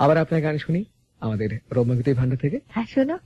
আবার আপনার গান শুনি আমাদের রম্যগীতি ভান্ডার থেকে। হ্যাঁ, শোনো।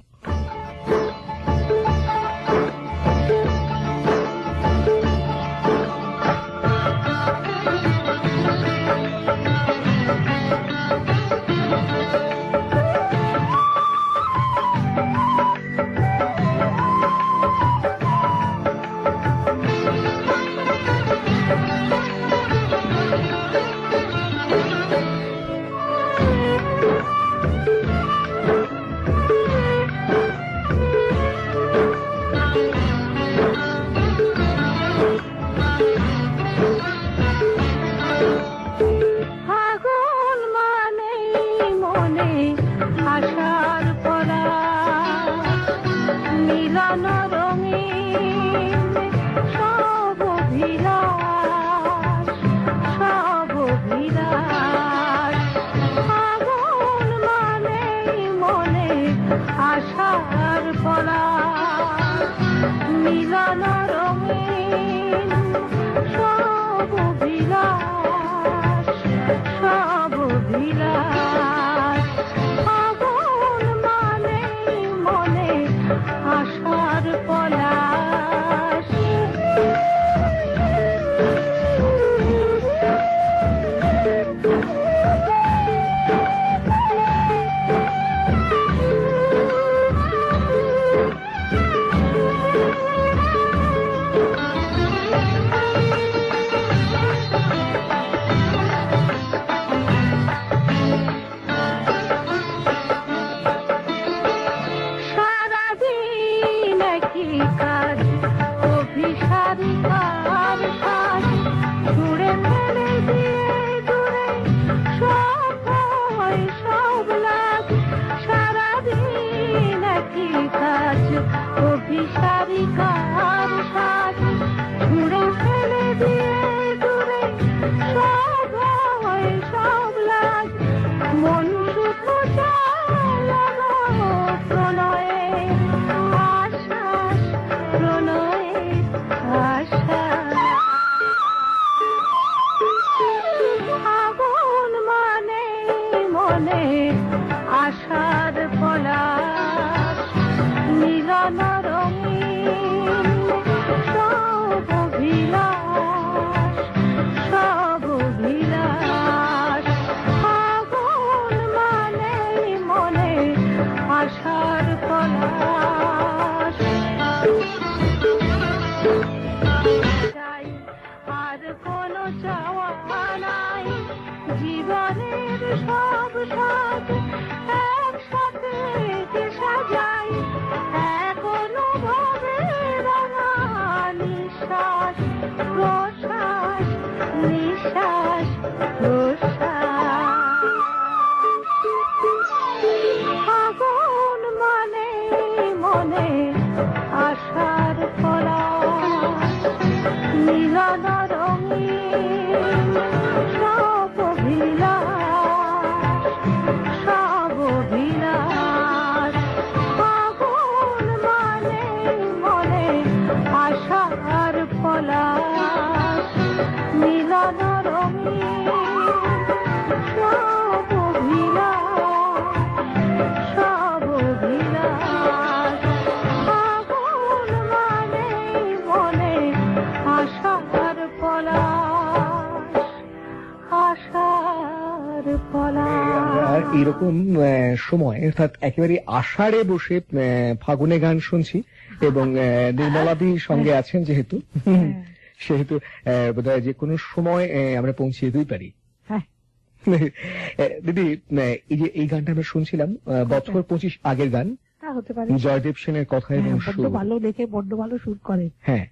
এরকম সময় অর্থাৎ একেবারে আষাঢ়ে বসে ফাগুনে গান শুনছি এবং নির্মলাদির সঙ্গে আছেন যেহেতু সেহেতু বোধহয় যে কোনো সময় আমরা পৌঁছে যেতেই পারি। দিদি, এই যে এই গানটা আমরা শুনছিলাম বছর 25 আগের গান, হতে পারে জয়দেব সেনের কথা এবং সুর, ভালো দেখে বড্ড ভালো সুর করে। হ্যাঁ,